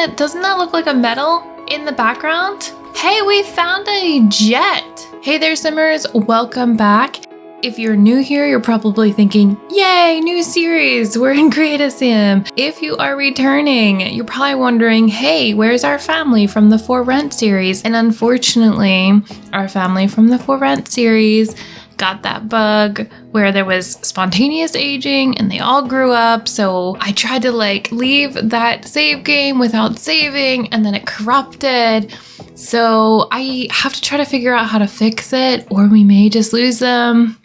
doesn't that look like a medal in the background? Hey, we found a jet. Hey there, Simmers, welcome back. If you're new here, you're probably thinking, yay, new series, we're in Create a Sim. If you are returning, you're probably wondering, hey, where's our family from the For Rent series? And unfortunately, our family from the For Rent series got that bug where there was spontaneous aging and they all grew up. So I tried to leave that save game without saving and then it corrupted. So I have to try to figure out how to fix it, or we may just lose them.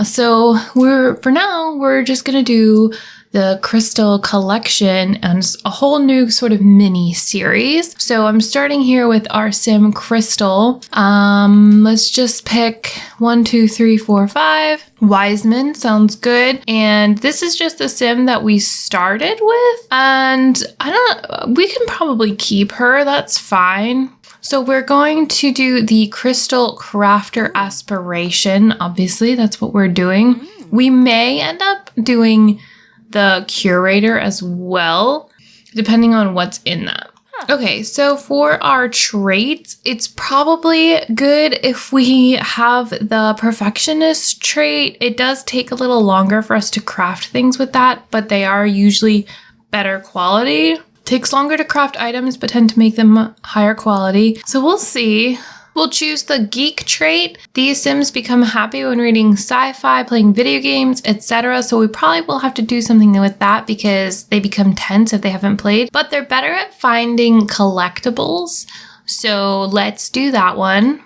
So for now, we're just gonna do the Crystal collection and a whole new sort of mini series. So I'm starting here with our sim Crystal. Let's just pick 1, 2, 3, 4, 5. Wiseman sounds good. And this is just a sim that we started with. And we can probably keep her. That's fine. So we're going to do the Crystal Crafter Aspiration. Obviously, that's what we're doing. We may end up doing the Curator as well, depending on what's in that. Okay, so for our traits, it's probably good if we have the Perfectionist trait. It does take a little longer for us to craft things with that, but they are usually better quality. Takes longer to craft items, but tend to make them higher quality. So we'll see. We'll choose the Geek trait. These Sims become happy when reading sci-fi, playing video games, etc. So we probably will have to do something with that because they become tense if they haven't played. But they're better at finding collectibles. So let's do that one. And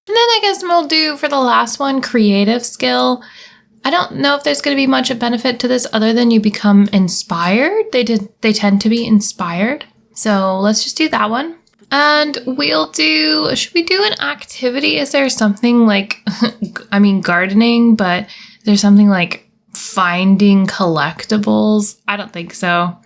then I guess we'll do for the last one, creative skill. I don't know if there's going to be much of benefit to this other than you become inspired. They tend to be inspired. So let's just do that one. And should we do an activity? Is there something gardening, but there's something like finding collectibles? I don't think so.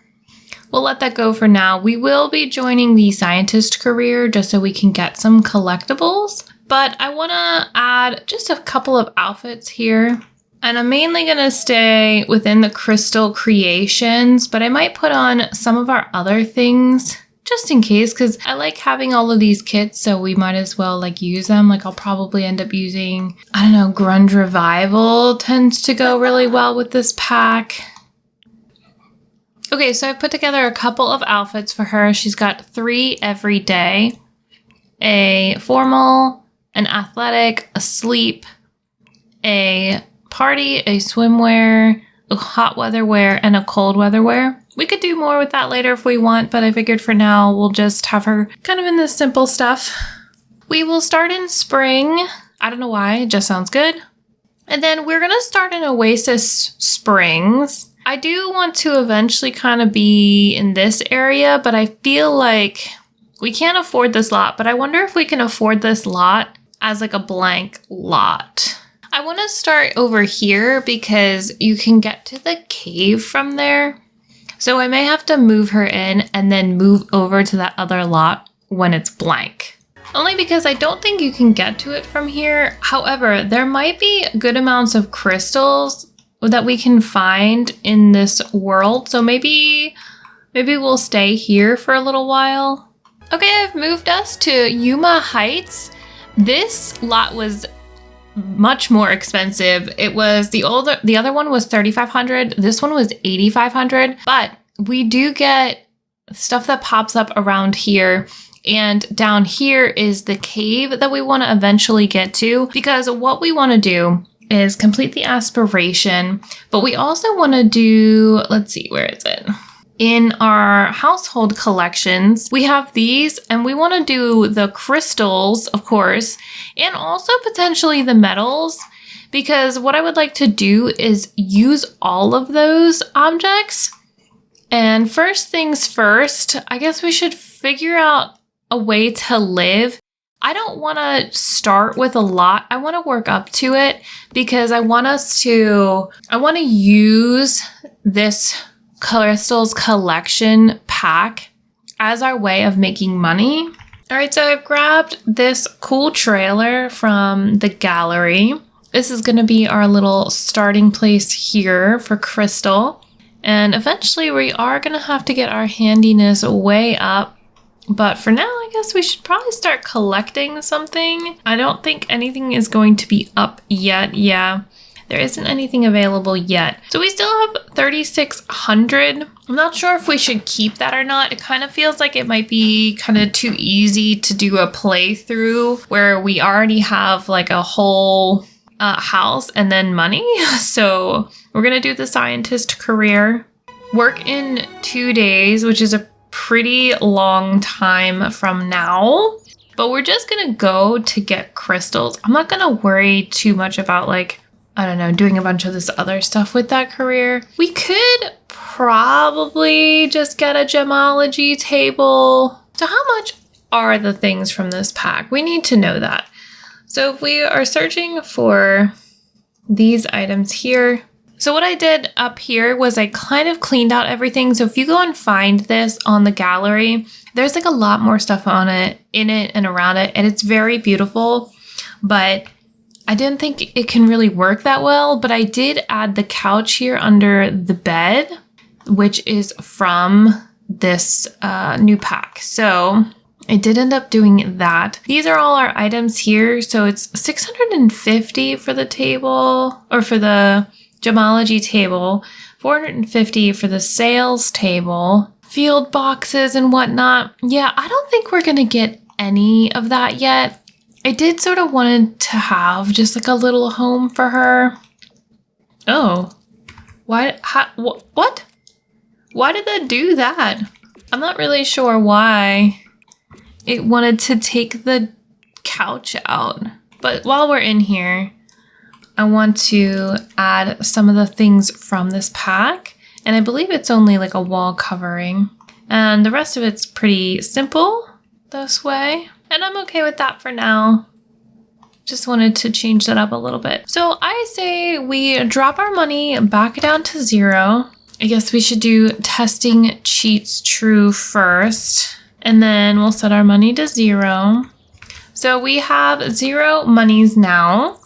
We'll let that go for now. We will be joining the scientist career just so we can get some collectibles. But I want to add just a couple of outfits here. And I'm mainly going to stay within the Crystal creations, but I might put on some of our other things just in case, because I like having all of these kits, so we might as well use them. I'll probably end up using, Grunge Revival tends to go really well with this pack. Okay, so I put together a couple of outfits for her. She's got 3 every day: a formal, an athletic, a sleep, a party, a swimwear, a hot weather wear, and a cold weather wear. We could do more with that later if we want, but I figured for now we'll just have her kind of in this simple stuff. We will start in spring. I don't know why, it just sounds good. And then we're going to start in Oasis Springs. I do want to eventually kind of be in this area, but I feel like we can't afford this lot, but I wonder if we can afford this lot as a blank lot. I want to start over here because you can get to the cave from there. So I may have to move her in and then move over to that other lot when it's blank. Only because I don't think you can get to it from here. However, there might be good amounts of crystals that we can find in this world. So maybe we'll stay here for a little while. Okay, I've moved us to Yuma Heights. This lot was much more expensive. It was the other one was $3,500. This one was $8,500, but we do get stuff that pops up around here. And down here is the cave that we want to eventually get to, because what we want to do is complete the aspiration, but we also want to do, let's see, where is it? In our household collections, we have these, and we want to do the crystals, of course, and also potentially the metals, because what I would like to do is use all of those objects. And first things first, I guess we should figure out a way to live. I don't want to start with a lot. I want to work up to it because I want to use this Crystals collection pack as our way of making money. All right, so I've grabbed this cool trailer from the gallery. This is going to be our little starting place here for Crystal. And eventually we are going to have to get our handiness way up. But for now, I guess we should probably start collecting something. I don't think anything is going to be up yet. Yeah, there isn't anything available yet. So we still have 3,600. I'm not sure if we should keep that or not. It kind of feels like it might be kind of too easy to do a playthrough where we already have like a whole house and then money. So we're going to do the scientist career. Work in 2 days, which is a pretty long time from now. But we're just going to go to get crystals. I'm not going to worry too much about like, I don't know, doing a bunch of this other stuff with that career. We could probably just get a gemology table. So how much are the things from this pack? We need to know that. So if we are searching for these items here. So what I did up here was I kind of cleaned out everything. So if you go and find this on the gallery, there's like a lot more stuff on it, in it and around it. And it's very beautiful, but I didn't think it can really work that well. But I did add the couch here under the bed, which is from this new pack. So I did end up doing that. These are all our items here. So it's 650 for the table, or for the gemology table, 450 for the sales table, field boxes and whatnot. Yeah, I don't think we're gonna get any of that yet. I did sort of wanted to have just like a little home for her. Oh, what? Why did that do that? I'm not really sure why it wanted to take the couch out. But while we're in here, I want to add some of the things from this pack. And I believe it's only like a wall covering. And the rest of it's pretty simple this way. And I'm okay with that for now. Just wanted to change that up a little bit. So I say we drop our money back down to 0. I guess we should do testing cheats true first. And then we'll set our money to 0. So we have 0 monies now.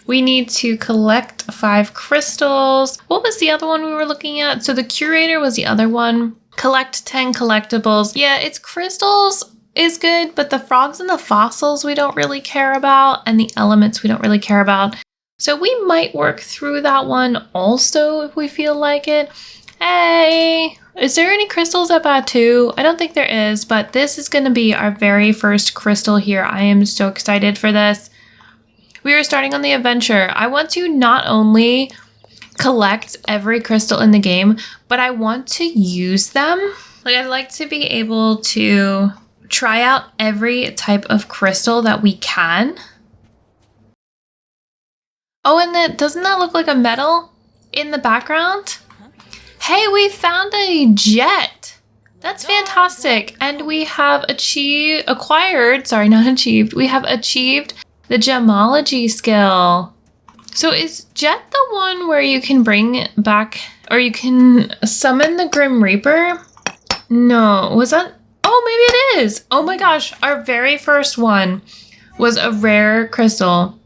We need to collect 5 crystals. What was the other one we were looking at? So the curator was the other one. Collect 10 collectibles. Yeah, it's crystals is good, but the frogs and the fossils we don't really care about, and the elements we don't really care about. So we might work through that one also if we feel like it. Hey, is there any crystals at Batuu? I don't think there is, but this is going to be our very first crystal here. I am so excited for this. We are starting on the adventure. I want to not only collect every crystal in the game, but I want to use them. Like, I'd like to be able to try out every type of crystal that we can. Oh, and doesn't that look like a medal in the background? Hey, we found a jet. That's fantastic. And we have we have achieved the gemology skill. So is Jet the one where you can bring back, or you can summon the Grim Reaper? No, was that? Oh, maybe it is. Oh my gosh, our very first one was a rare crystal.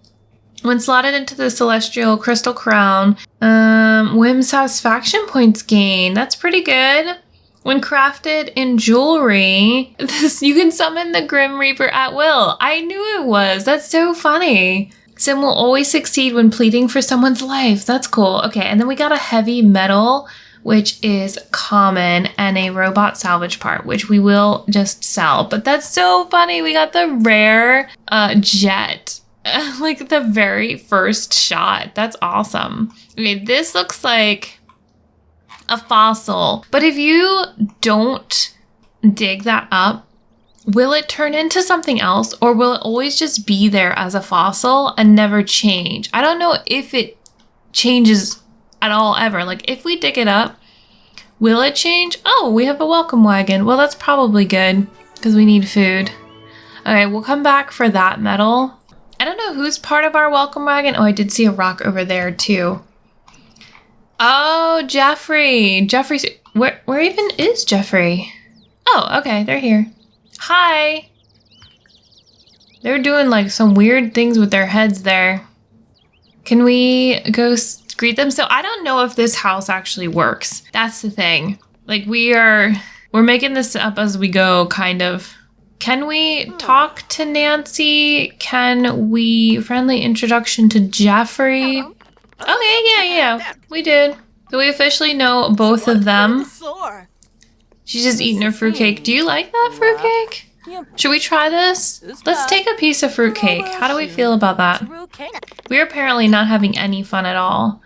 When slotted into the Celestial Crystal Crown, whim satisfaction points gained. That's pretty good. When crafted in jewelry, you can summon the Grim Reaper at will. I knew it was. That's so funny. Sim will always succeed when pleading for someone's life. That's cool. Okay, and then we got a heavy metal, which is common, and a robot salvage part, which we will just sell. But that's so funny. We got the rare jet. Like the very first shot. That's awesome. Okay, this looks like a fossil, but if you don't dig that up, will it turn into something else, or will it always just be there as a fossil and never change? I don't know if it changes at all ever. Like if we dig it up, will it change? Oh, we have a welcome wagon. Well, that's probably good because we need food. Okay, we'll come back for that metal. I don't know who's part of our welcome wagon. Oh, I did see a rock over there too. Oh, Jeffrey. Jeffrey's... Where even is Jeffrey? Oh, okay. They're here. Hi. They're doing like some weird things with their heads there. Can we go greet them? So I don't know if this house actually works. That's the thing. Like we're making this up as we go, kind of. Can we talk to Nancy? Can we friendly introduction to Jeffrey? Okay, yeah, we did. So we officially know both of them. She's just eating her fruitcake. Do you like that fruitcake? Should we try this? Let's take a piece of fruitcake. How do we feel about that? We're apparently not having any fun at all.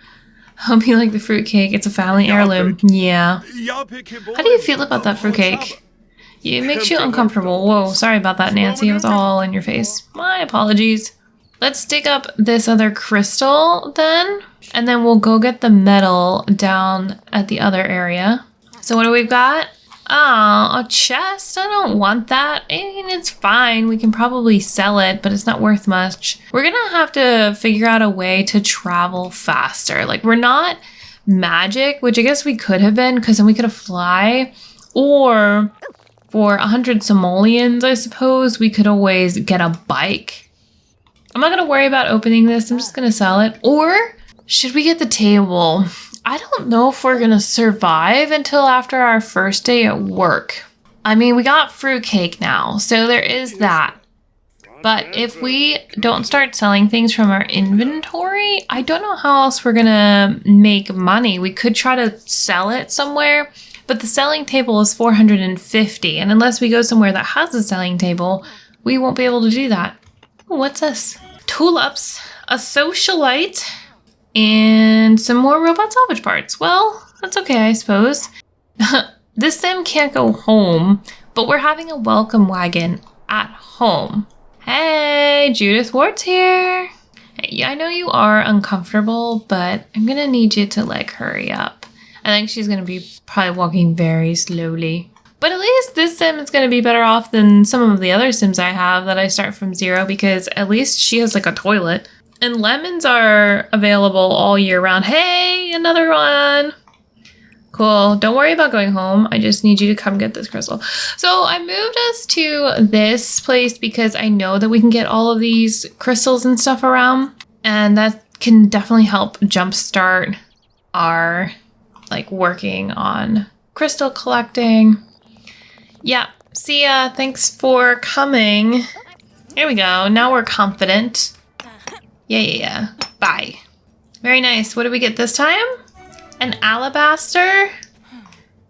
Hope you like the fruitcake. It's a family heirloom. Yeah. How do you feel about that fruitcake? It makes you uncomfortable. Whoa, sorry about that, Nancy. It was all in your face. My apologies. Let's dig up this other crystal then, and then we'll go get the metal down at the other area. So what do we got? Oh, a chest. I don't want that. I mean, it's fine. We can probably sell it, but it's not worth much. We're gonna have to figure out a way to travel faster. Like, we're not magic, which I guess we could have been, because then we could have fly. Or for 100 simoleons, I suppose, we could always get a bike. I'm not gonna worry about opening this. I'm just gonna sell it. Or should we get the table? I don't know if we're gonna survive until after our first day at work. I mean, we got fruitcake now, so there is that. But if we don't start selling things from our inventory, I don't know how else we're gonna make money. We could try to sell it somewhere, but the selling table is 450, and unless we go somewhere that has a selling table, we won't be able to do that. Ooh, what's this? Tulips, a socialite, and some more robot salvage parts. Well, that's okay, I suppose. This sim can't go home, but we're having a welcome wagon at home. Hey, Judith Ward's here. Hey, I know you are uncomfortable, but I'm gonna need you to like hurry up. I think she's gonna be probably walking very slowly. But at least this sim is going to be better off than some of the other sims I have that I start from zero, because at least she has like a toilet. And lemons are available all year round. Hey, another one. Cool. Don't worry about going home. I just need you to come get this crystal. So I moved us to this place because I know that we can get all of these crystals and stuff around. And that can definitely help jumpstart our like working on crystal collecting. Yeah, see ya. Thanks for coming. Here we go. Now we're confident. Yeah. Bye. Very nice. What did we get this time? An alabaster?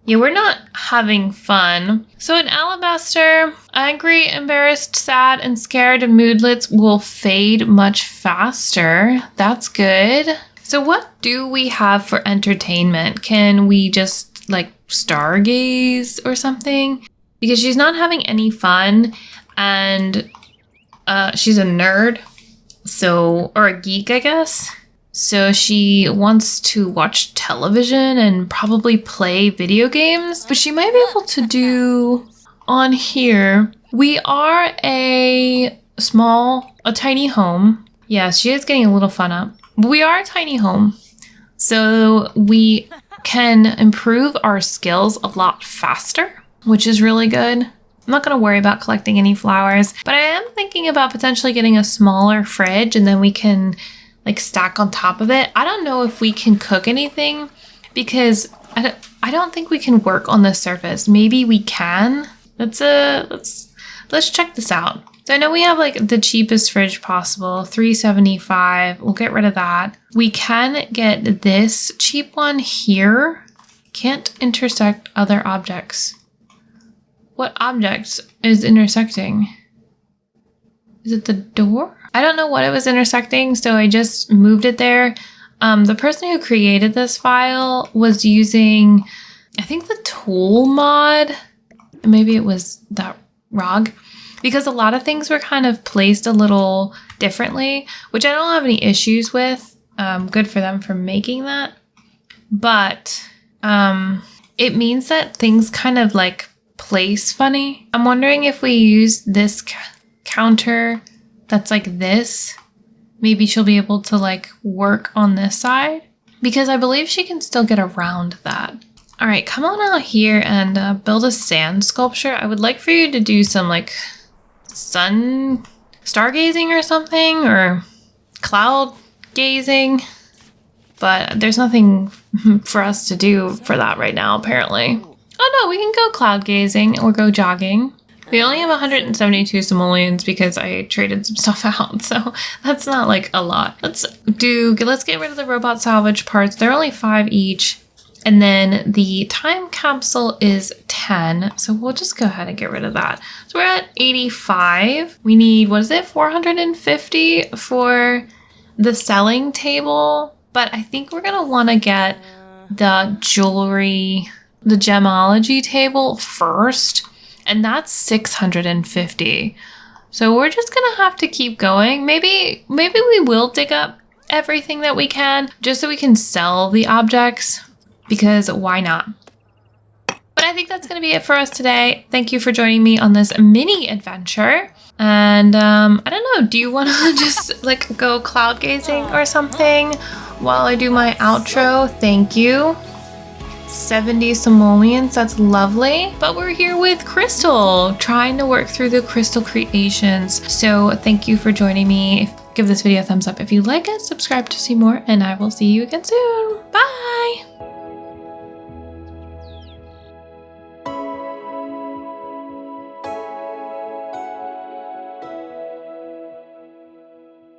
Yeah, we're not having fun. So an alabaster, angry, embarrassed, sad, and scared moodlets will fade much faster. That's good. So what do we have for entertainment? Can we just like stargaze or something? Because she's not having any fun, and she's a nerd, so, or a geek, I guess. So she wants to watch television and probably play video games, but she might be able to do on here. We are a tiny home. Yeah, she is getting a little fun up. But we are a tiny home, so we can improve our skills a lot faster, which is really good. I'm not going to worry about collecting any flowers, but I am thinking about potentially getting a smaller fridge, and then we can like stack on top of it. I don't know if we can cook anything because I don't think we can work on the surface. Maybe we can. Let's check this out. So I know we have like the cheapest fridge possible, $3.75. We'll get rid of that. We can get this cheap one here. Can't intersect other objects. What object is intersecting? Is it the door? I don't know what it was intersecting, so I just moved it there. The person who created this file was using, I think, the tool mod. Maybe it was that ROG, because a lot of things were kind of placed a little differently, which I don't have any issues with. Good for them for making that. But it means that things kind of like place funny. I'm wondering if we use this counter that's like this, maybe she'll be able to like work on this side, because I believe she can still get around that. All right, come on out here and build a sand sculpture. I would like for you to do some like stargazing or something, or cloud gazing, but there's nothing for us to do for that right now, apparently. Oh no, we can go cloud gazing or go jogging. We only have 172 simoleons because I traded some stuff out, so that's not like a lot. Let's get rid of the robot salvage parts. They're only 5 each. And then the time capsule is 10. So we'll just go ahead and get rid of that. So we're at 85. We need, 450 for the selling table. But I think we're going to want to get the jewelry, the gemology table first. And that's 650. So we're just going to have to keep going. Maybe we will dig up everything that we can just so we can sell the objects. Because why not? But I think that's going to be it for us today. Thank you for joining me on this mini adventure. And I don't know, do you want to just like go cloud gazing or something while I do my outro? Thank you. 70 simoleons, that's lovely. But we're here with Crystal, trying to work through the crystal creations. So thank you for joining me. Give this video a thumbs up if you like it, subscribe to see more, and I will see you again soon. Bye!